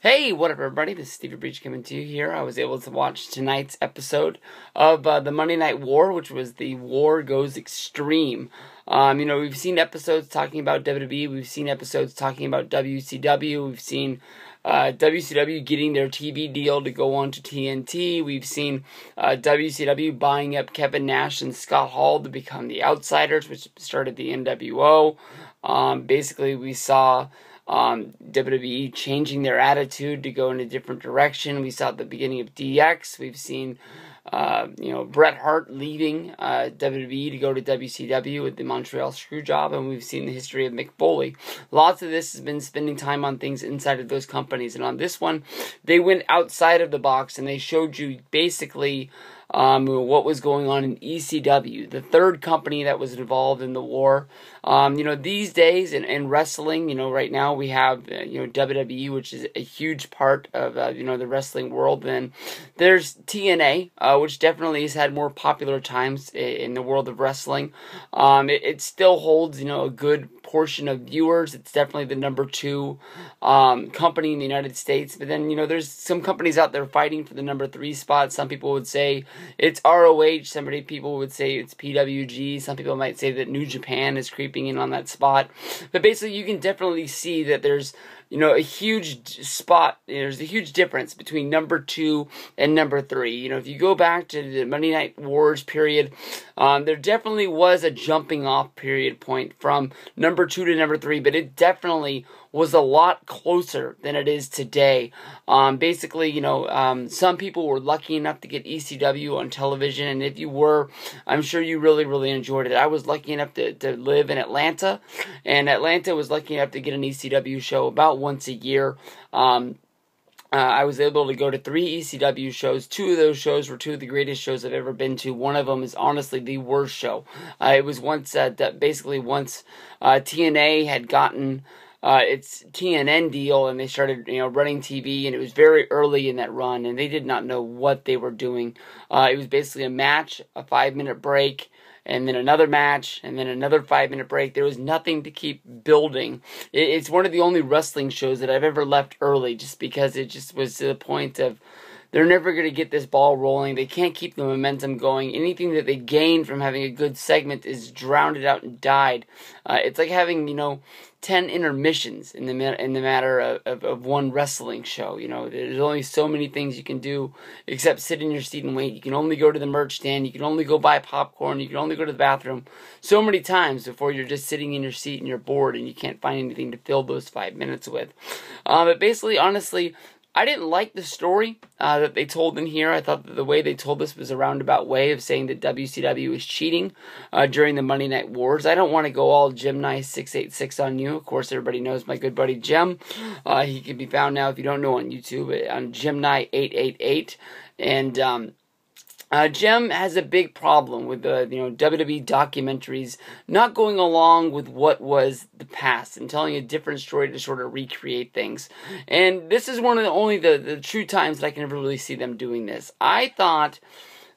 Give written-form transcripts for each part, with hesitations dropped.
Hey, what up, everybody? This is Stevie Breach coming to you here. I was able to watch tonight's episode of the Monday Night War, which was the War Goes Extreme. We've seen episodes talking about WWE. We've seen episodes talking about WCW. We've seen WCW getting their TV deal to go on to TNT. We've seen WCW buying up Kevin Nash and Scott Hall to become the Outsiders, which started the NWO. Basically, we saw WWE changing their attitude to go in a different direction. We saw at the beginning of DX. We've seen, Bret Hart leaving WWE to go to WCW with the Montreal Screwjob, and we've seen the history of Mick Foley. Lots of this has been spending time on things inside of those companies, and on this one, they went outside of the box and they showed you basically what was going on in ECW, the third company that was involved in the war. These days in wrestling, right now we have, WWE, which is a huge part of, the wrestling world. Then there's TNA, which definitely has had more popular times in the world of wrestling. It still holds, a good portion of viewers. It's definitely the number 2 company in the United States. But then, there's some companies out there fighting for the number 3 spot. Some people would say it's ROH. People would say it's PWG. Some people might say that New Japan is creeping in on that spot. But basically, you can definitely see that there's a huge spot. There's a huge difference between number 2 and number 3. If you go back to the Monday Night Wars period, there definitely was a jumping off period point from number 2 to number 3, but it definitely was a lot closer than it is today. Some people were lucky enough to get ECW on television, and if you were, I'm sure you really, really enjoyed it. I was lucky enough to live in Atlanta, and Atlanta was lucky enough to get an ECW show about once a year. I was able to go to 3 ECW shows. 2 of those shows were 2 of the greatest shows I've ever been to. One of them is honestly the worst show. It was once TNA had gotten its TNN deal, and they started, running TV, and it was very early in that run, and they did not know what they were doing. It was basically a match, a 5-minute break, and then another match, and then another 5-minute break. There was nothing to keep building. It's one of the only wrestling shows that I've ever left early, just because it just was to the point of they're never going to get this ball rolling. They can't keep the momentum going. Anything that they gain from having a good segment is drowned out and died. It's like having, 10 intermissions in the matter of one wrestling show. There's only so many things you can do except sit in your seat and wait. You can only go to the merch stand. You can only go buy popcorn. You can only go to the bathroom so many times before you're just sitting in your seat and you're bored and you can't find anything to fill those 5 minutes with. But basically, honestly, I didn't like the story that they told in here. I thought that the way they told this was a roundabout way of saying that WCW was cheating during the Monday Night Wars. I don't want to go all Jim Nice 686 on you. Of course, everybody knows my good buddy Jim. He can be found now, if you don't know, on YouTube on Jim Nye 888. And Jim has a big problem with the WWE documentaries not going along with what was the past and telling a different story to sort of recreate things. And this is one of the true times that I can ever really see them doing this. I thought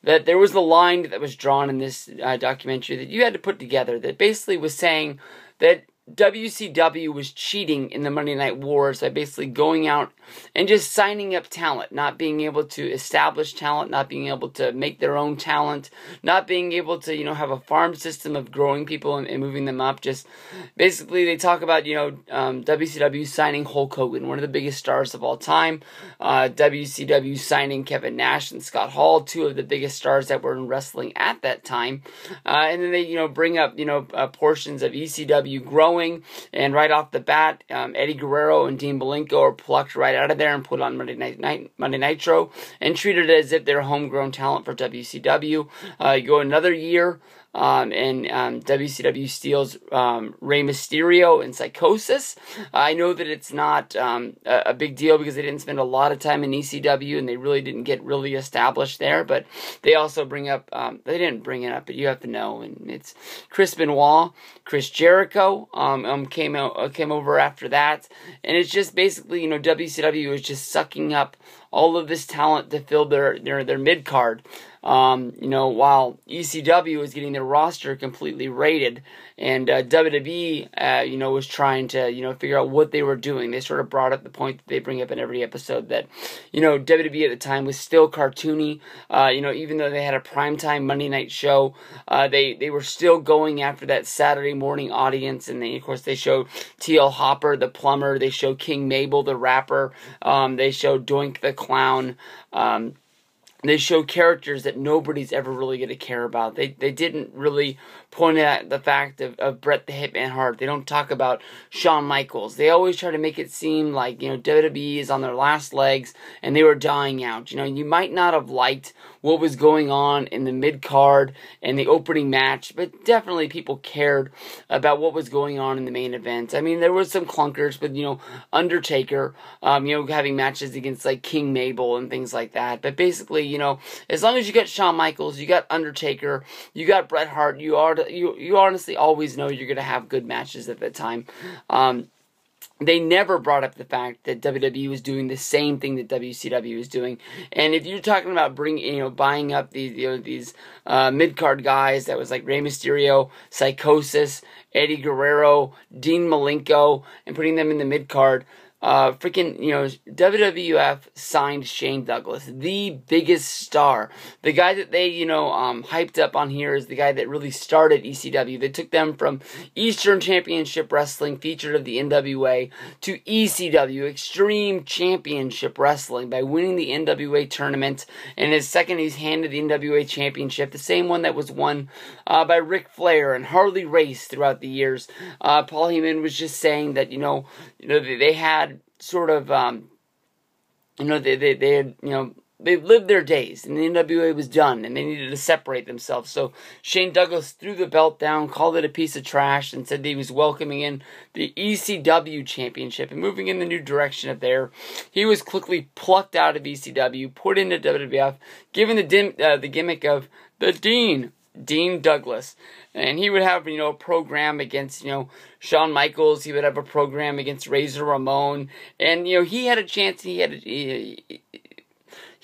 that there was a line that was drawn in this documentary that you had to put together that basically was saying that WCW was cheating in the Monday Night Wars by basically going out and just signing up talent, not being able to establish talent, not being able to make their own talent, not being able to, have a farm system of growing people and moving them up. Just basically, they talk about, WCW signing Hulk Hogan, one of the biggest stars of all time, WCW signing Kevin Nash and Scott Hall, 2 of the biggest stars that were in wrestling at that time, and then they, bring up, portions of ECW growing. And right off the bat, Eddie Guerrero and Dean Malenko are plucked right out of there and put on Monday Nitro and treated as if they're homegrown talent for WCW. You go another year, and WCW steals Rey Mysterio and Psychosis. I know that it's not a big deal because they didn't spend a lot of time in ECW and they really didn't get really established there, but they also bring up, they didn't bring it up, but you have to know, and it's Chris Benoit, Chris Jericho came over after that, and it's just basically, WCW is just sucking up all of this talent to fill their mid card. While ECW was getting their roster completely raided, and WWE, was trying to, figure out what they were doing. They sort of brought up the point that they bring up in every episode that, WWE at the time was still cartoony. Even though they had a primetime Monday night show, they were still going after that Saturday morning audience, and then, of course, they show T.L. Hopper, the plumber. They show King Mabel, the rapper. They show Doink the clown. They show characters that nobody's ever really going to care about. They didn't really point at the fact of Bret the Hitman Hart. They don't talk about Shawn Michaels. They always try to make it seem like, WWE is on their last legs and they were dying out. You might not have liked what was going on in the mid-card and the opening match, but definitely people cared about what was going on in the main event. I mean, there was some clunkers with, Undertaker, having matches against, like, King Mabel and things like that. But basically, as long as you got Shawn Michaels, you got Undertaker, you got Bret Hart, you honestly always know you're going to have good matches at that time. They never brought up the fact that WWE was doing the same thing that WCW was doing. And if you're talking about buying up these mid-card guys, that was like Rey Mysterio, Psychosis, Eddie Guerrero, Dean Malenko, and putting them in the mid-card, WWF signed Shane Douglas, the biggest star. The guy that they, hyped up on here is the guy that really started ECW. They took them from Eastern Championship Wrestling, featured of the NWA, to ECW, Extreme Championship Wrestling, by winning the NWA tournament. And his second, he's handed the NWA Championship, the same one that was won by Ric Flair and Harley Race throughout the years. Paul Heyman was just saying that, they had sort of, they lived their days, and the NWA was done, and they needed to separate themselves. So Shane Douglas threw the belt down, called it a piece of trash, and said that he was welcoming in the ECW Championship and moving in the new direction of there. He was quickly plucked out of ECW, put into WWF, given the gimmick of the Dean Douglas. And he would have, a program against, Shawn Michaels. He would have a program against Razor Ramon. And, he had a chance. He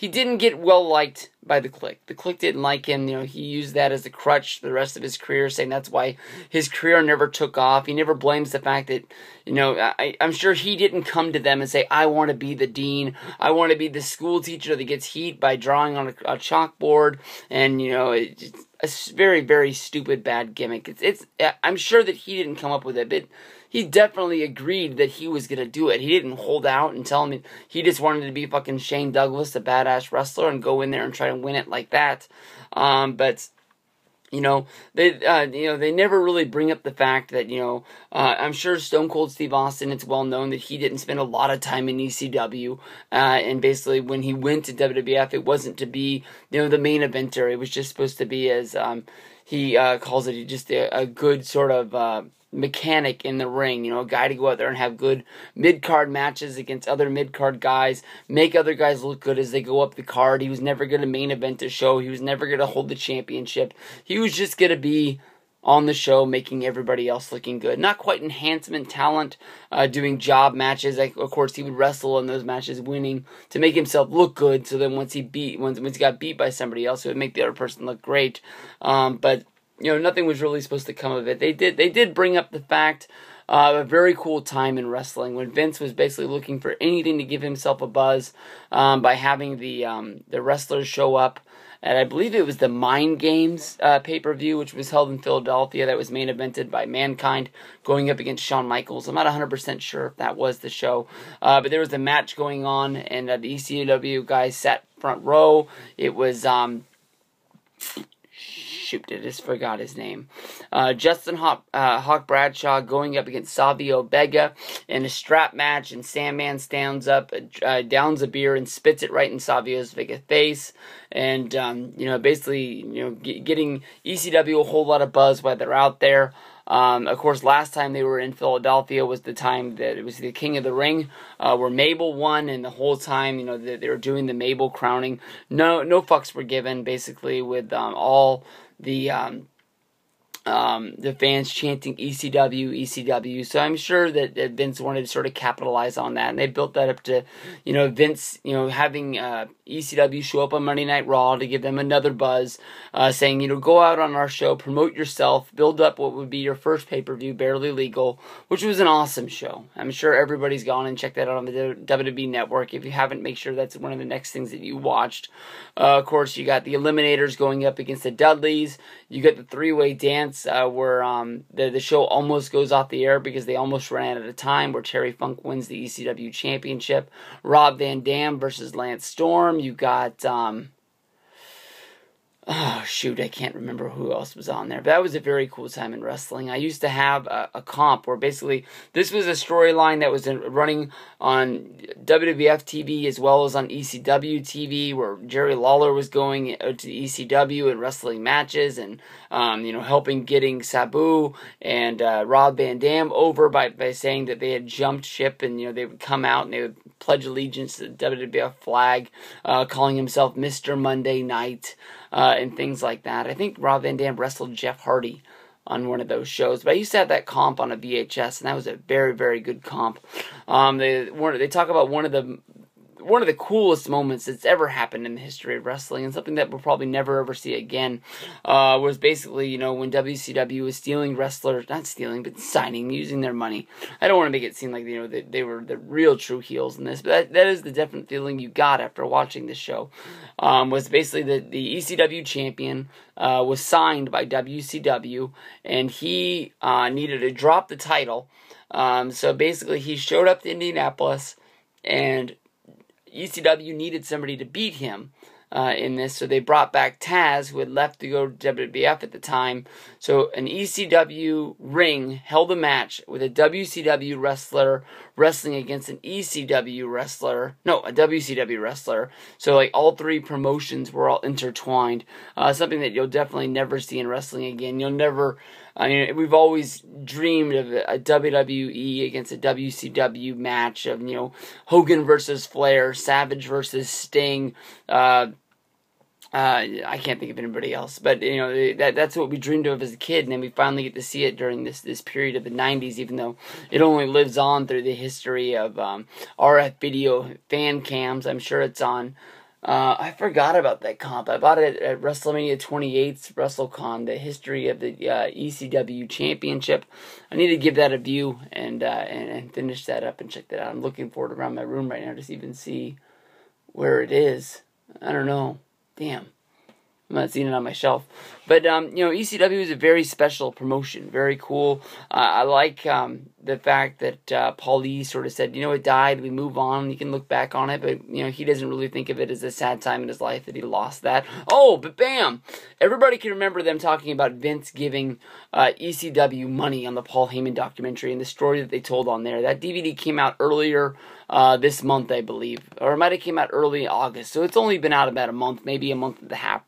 didn't get well liked by the Clique. The Clique didn't like him. He used that as a crutch for the rest of his career, saying that's why his career never took off. He never blames the fact that, I'm sure he didn't come to them and say, I want to be the dean. I want to be the school teacher that gets heat by drawing on a chalkboard. And, it's a very, very stupid, bad gimmick. I'm sure that he didn't come up with it, but he definitely agreed that he was going to do it. He didn't hold out and tell him he just wanted to be fucking Shane Douglas, a badass wrestler, and go in there and try to win it like that. But they never really bring up the fact that, I'm sure Stone Cold Steve Austin, it's well known that he didn't spend a lot of time in ECW, and basically when he went to WWF, it wasn't to be, the main eventer. It was just supposed to be, as he calls it, just a good sort of mechanic in the ring, a guy to go out there and have good mid-card matches against other mid-card guys, make other guys look good as they go up the card. He was never going to main event a show. He was never going to hold the championship. He was just going to be on the show making everybody else looking good. Not quite enhancement talent, doing job matches. Of course, he would wrestle in those matches, winning to make himself look good, so then once he got beat by somebody else, it would make the other person look great. But nothing was really supposed to come of it. They did bring up the fact of a very cool time in wrestling when Vince was basically looking for anything to give himself a buzz by having the wrestlers show up. And I believe it was the Mind Games pay-per-view, which was held in Philadelphia, that was main evented by Mankind going up against Shawn Michaels. I'm not 100% sure if that was the show. But there was a match going on, and the ECW guys sat front row. It was shoot, I just forgot his name. Justin Hawk Bradshaw going up against Savio Vega in a strap match, and Sandman stands up, downs a beer, and spits it right in Savio's Vega face. And, basically, getting ECW a whole lot of buzz while they're out there. Of course, last time they were in Philadelphia was the time that it was the King of the Ring, where Mabel won, and the whole time, they were doing the Mabel crowning. No fucks were given, basically, with all the the fans chanting ECW, ECW. So I'm sure that Vince wanted to sort of capitalize on that, and they built that up to, Vince, having ECW show up on Monday Night Raw to give them another buzz, saying, go out on our show, promote yourself, build up what would be your first pay-per-view, Barely Legal, which was an awesome show. I'm sure everybody's gone and checked that out on the WWE Network. If you haven't, make sure that's one of the next things that you watched. Of course, you got the Eliminators going up against the Dudleys. You got the three-way dance where the show almost goes off the air because they almost ran out of time, where Terry Funk wins the ECW Championship. Rob Van Dam versus Lance Storm. You got, oh, shoot, I can't remember who else was on there. But that was a very cool time in wrestling. I used to have a comp where basically this was a storyline that was running on WWF TV as well as on ECW TV, where Jerry Lawler was going to the ECW and wrestling matches and, helping getting Sabu and Rob Van Dam over by saying that they had jumped ship, and, they would come out and they would pledge allegiance to the WWF flag, calling himself Mr. Monday Night. And things like that. I think Rob Van Dam wrestled Jeff Hardy on one of those shows, but I used to have that comp on a VHS, and that was a very, very good comp. They talk about one of the coolest moments that's ever happened in the history of wrestling, and something that we'll probably never ever see again, was basically, when WCW was stealing wrestlers, not stealing, but signing, using their money. I don't want to make it seem like, they were the real true heels in this, but that is the definite feeling you got after watching this show, was basically the ECW champion, was signed by WCW, and he, needed to drop the title, so basically he showed up to Indianapolis, and ECW needed somebody to beat him in this, so they brought back Taz, who had left to go to WWF at the time. So an ECW ring held a match with a WCW wrestler wrestling against an ECW wrestler, no, a WCW wrestler. So like all three promotions were all intertwined. Something that you'll definitely never see in wrestling again. You'll never. We've always dreamed of a WWE against a WCW match of, Hogan versus Flair, Savage versus Sting. I can't think of anybody else, but that's what we dreamed of as a kid, and then we finally get to see it during this period of the 90s, even though it only lives on through the history of RF video fan cams. I'm sure it's on. I forgot about that comp. I bought it at WrestleMania 28's WrestleCon, the history of the ECW Championship. I need to give that a view and finish that up and check that out. I'm looking for it around my room right now to even see where it is. I don't know. Damn. I'm not seeing it on my shelf. But, ECW is a very special promotion. Very cool. I like the fact that Paul Lee sort of said, it died. We move on. You can look back on it. But, he doesn't really think of it as a sad time in his life that he lost that. Oh, but bam! Everybody can remember them talking about Vince giving ECW money on the Paul Heyman documentary and the story that they told on there. That DVD came out earlier this month, I believe. Or it might have came out early August. So it's only been out about a month, maybe a month and a half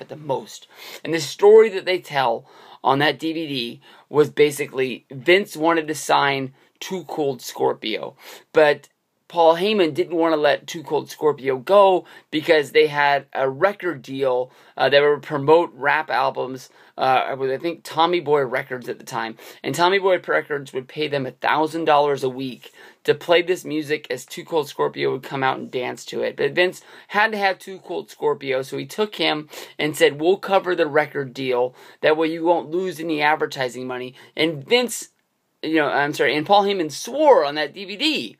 at the most. And the story that they tell on that DVD was basically Vince wanted to sign Too Cold Scorpio, but Paul Heyman didn't want to let Too Cold Scorpio go because they had a record deal that would promote rap albums with, I think, Tommy Boy Records at the time. And Tommy Boy Records would pay them $1,000 a week to play this music as Too Cold Scorpio would come out and dance to it. But Vince had to have Too Cold Scorpio, so he took him and said, we'll cover the record deal. That way you won't lose any advertising money. And and Paul Heyman swore on that DVD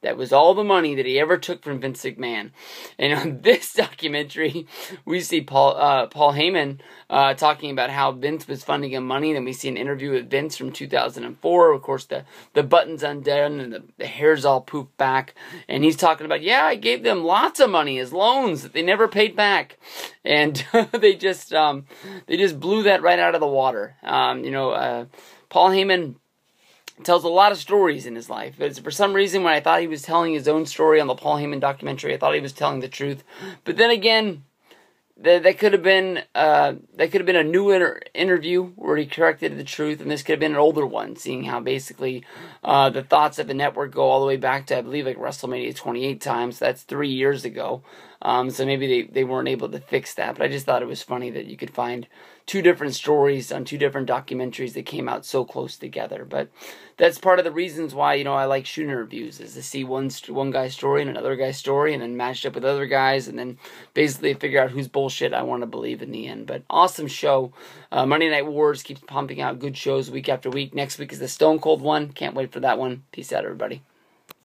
that was all the money that he ever took from Vince McMahon. And on this documentary, we see Paul Heyman talking about how Vince was funding him money. Then we see an interview with Vince from 2004. Of course, the button's undone and the hair's all poofed back. And he's talking about, I gave them lots of money as loans that they never paid back. And they just blew that right out of the water. Paul Heyman tells a lot of stories in his life. But for some reason, when I thought he was telling his own story on the Paul Heyman documentary, I thought he was telling the truth. But then again, that could have been a new interview where he corrected the truth, and this could have been an older one, seeing how basically the thoughts of the network go all the way back to, I believe, like WrestleMania 28 times. That's 3 years ago. So maybe they weren't able to fix that. But I just thought it was funny that you could find two different stories on two different documentaries that came out so close together. But that's part of the reasons why, I like shooting reviews, is to see one guy's story and another guy's story, and then matched up with other guys, and then basically figure out whose bullshit I want to believe in the end. But awesome show. Monday Night Wars keeps pumping out good shows week after week. Next week is the Stone Cold one. Can't wait for that one. Peace out, everybody.